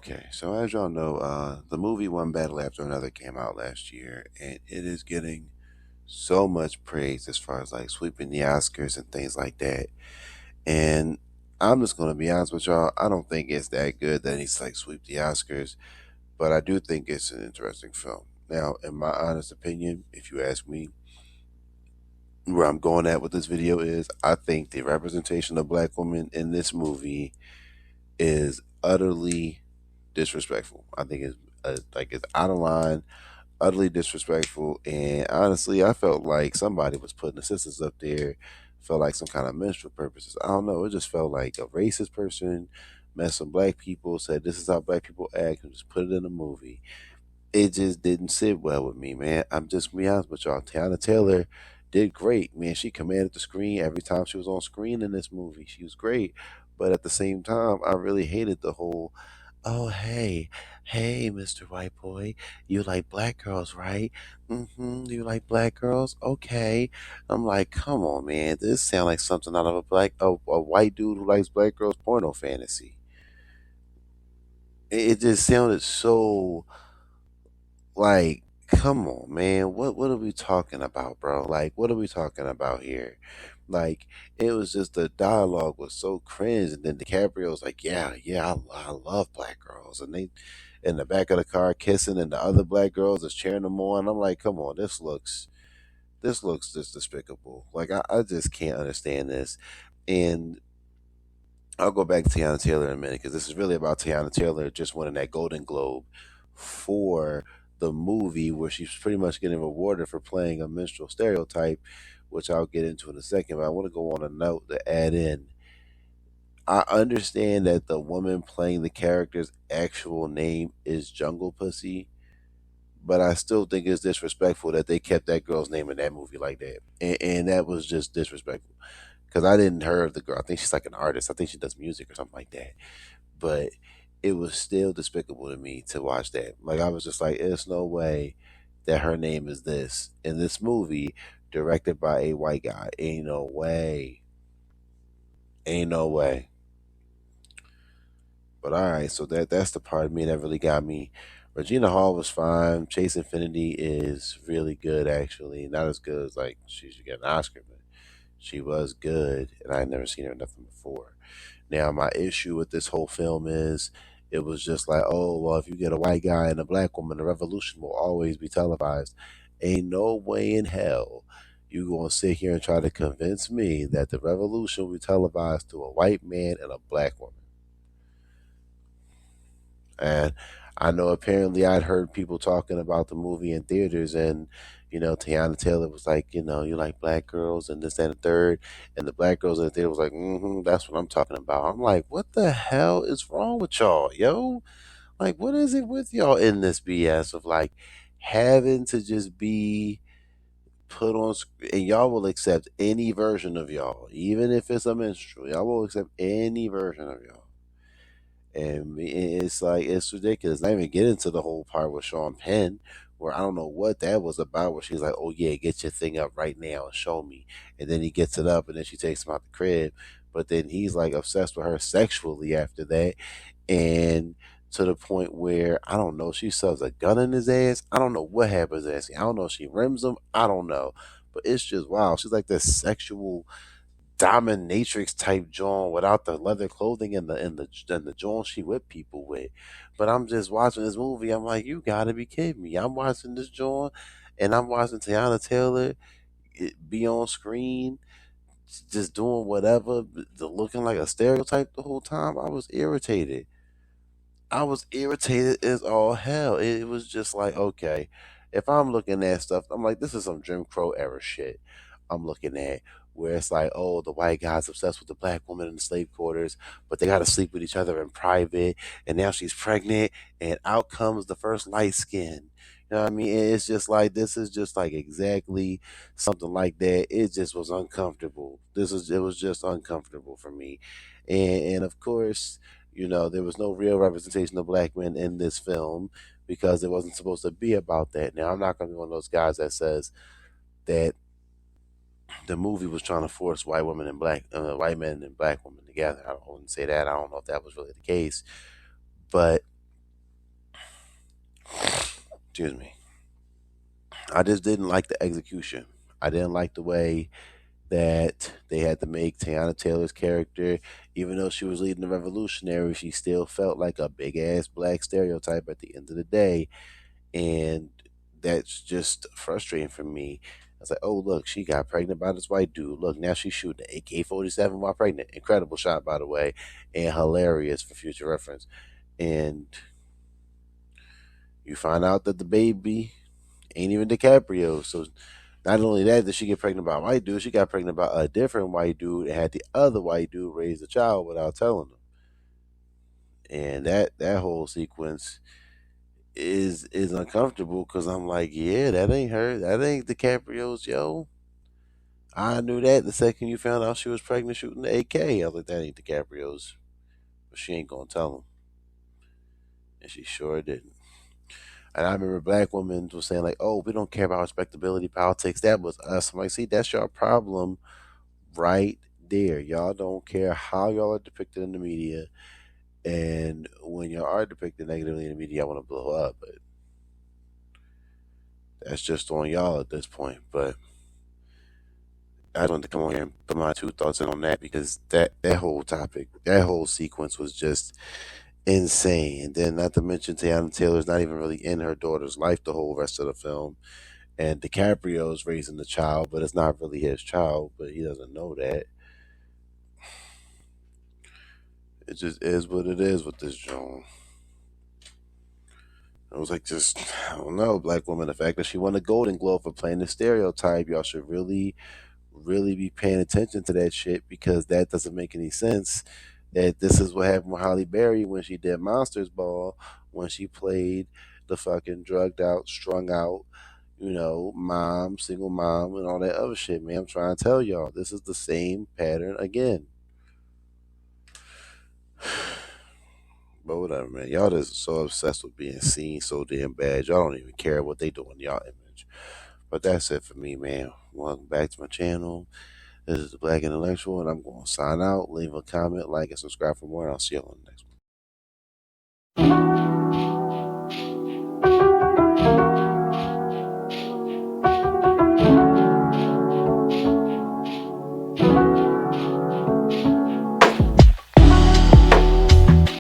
Okay, so as y'all know, the movie One Battle After Another came out last year, and it is getting so much praise as far as like sweeping the Oscars and things like that. And I'm just gonna be honest with y'all, I don't think it's that good that he's like sweep the Oscars, but I do think it's an interesting film. Now, in my honest opinion, if you ask me, where I'm going at with this video is, I think the representation of black women in this movie is utterly disrespectful. I think it's it's out of line, utterly disrespectful, and honestly, I felt like somebody was putting the sisters up there. Felt like some kind of minstrel purposes. I don't know. It just felt like a racist person met some black people, said this is how black people act, and just put it in a movie. It just didn't sit well with me, man. I'm just gonna be honest with y'all. Tiana Taylor did great, man. She commanded the screen every time she was on screen in this movie. She was great, but at the same time, I really hated the whole "Oh, hey, Mr. White Boy, you like black girls, right? Mm-hmm. You like black girls? Okay." I'm like, come on, man. This sounds like something out of a white dude who likes black girls porno fantasy. It just sounded so like, come on, man. What are we talking about, bro? Like, what are we talking about here? Like, it was just the dialogue was so cringe, and then DiCaprio was like, "Yeah, yeah, I love black girls," and they in the back of the car kissing, and the other black girls is cheering them on. I'm like, come on, this looks just despicable. Like, I just can't understand this, and I'll go back to Tiana Taylor in a minute because this is really about Tiana Taylor just winning that Golden Globe for the movie where she's pretty much getting rewarded for playing a minstrel stereotype, which I'll get into in a second. But I want to go on a note to add in. I understand that the woman playing the character's actual name is Jungle Pussy, but I still think it's disrespectful that they kept that girl's name in that movie like that, and that was just disrespectful because I didn't hear of the girl. I think she's like an artist. I think she does music or something like that. But it was still despicable to me to watch that. Like I was just like, there's no way that her name is this in this movie directed by a white guy. Ain't no way. Ain't no way. But all right, so that's the part of me that really got me. Regina Hall was fine. Chase Infinity is really good, actually. Not as good as like she should get an Oscar, but she was good, and I had never seen her in nothing before. Now, my issue with this whole film is it was just like, oh, well, if you get a white guy and a black woman, the revolution will always be televised. Ain't no way in hell you going to sit here and try to convince me that the revolution will be televised to a white man and a black woman. And I know apparently I'd heard people talking about the movie in theaters, and Tiana Taylor was like, you like black girls and this, that, and the third. And the black girls in the theater was like, that's what I'm talking about. I'm like, what the hell is wrong with y'all, yo? Like, what is it with y'all in this BS of like having to just be put on and y'all will accept any version of y'all, even if it's a minstrel. Y'all will accept any version of y'all. And it's like it's ridiculous. Not even get into the whole part with Sean Penn, where I don't know what that was about. Where she's like, "Oh yeah, get your thing up right now and show me," and then he gets it up, and then she takes him out the crib. But then he's like obsessed with her sexually after that, and to the point where I don't know, she shoves a gun in his ass. I don't know what happens to his ass. I don't know if she rims him. I don't know, but it's just wow. She's like this sexual dominatrix type John without the leather clothing and the John she whipped people with. But I'm just watching this movie. I'm like, you gotta be kidding me. I'm watching this John, and I'm watching Tiana Taylor be on screen, just doing whatever, looking like a stereotype the whole time. I was irritated. I was irritated as all hell. It was just like, okay, if I'm looking at stuff, I'm like, this is some Jim Crow era shit. I'm looking at where it's like, oh, the white guy's obsessed with the black woman in the slave quarters, but they got to sleep with each other in private, and now she's pregnant, and out comes the first light skin. You know what I mean? It's just like this is just like exactly something like that. It just was uncomfortable. It was just uncomfortable for me, and of course there was no real representation of black men in this film because it wasn't supposed to be about that. Now, I'm not going to be one of those guys that says that the movie was trying to force white men and black women together. I wouldn't say that. I don't know if that was really the case, but Excuse me. I just didn't like the execution. I didn't like the way that they had to make Tiana Taylor's character, even though she was leading the revolutionary, she still felt like a big ass black stereotype at the end of the day. And that's just frustrating for me. I was like, oh, look, she got pregnant by this white dude. Look, now she's shooting an AK-47 while pregnant. Incredible shot, by the way, and hilarious for future reference. And you find out that the baby ain't even DiCaprio. So not only that, did she get pregnant by a white dude, she got pregnant by a different white dude and had the other white dude raise the child without telling them. And that whole sequence is uncomfortable because I'm like, yeah, that ain't her. That ain't DiCaprio's yo. I knew that the second you found out she was pregnant shooting the AK. I was like, that ain't DiCaprio's. But she ain't gonna tell him. And she sure didn't. And I remember black women was saying like, "Oh, we don't care about respectability politics." That was us. I'm like, see, that's your problem right there. Y'all don't care how y'all are depicted in the media, and when y'all are depicted negatively in the media, y'all want to blow up. But that's just on y'all at this point. But I just wanted to come on here and put my 2 thoughts in on that because that whole topic, that whole sequence was just insane. And then, not to mention, Tiana Taylor's not even really in her daughter's life the whole rest of the film. And DiCaprio's raising the child, but it's not really his child, but he doesn't know that. It just is what it is with this joint. I was like, just, I don't know, black woman, the fact that she won a Golden Globe for playing the stereotype, y'all should really, really be paying attention to that shit because that doesn't make any sense. That this is what happened with Holly Berry when she did Monsters Ball, when she played the fucking drugged out, strung out, mom, single mom, and all that other shit, man. I'm trying to tell y'all, this is the same pattern again. But whatever, man. Y'all just so obsessed with being seen so damn bad. Y'all don't even care what they do in y'all image. But that's it for me, man. Welcome back to my channel. This is the Black Intellectual, and I'm going to sign out. Leave a comment, like, and subscribe for more, and I'll see you on the next one.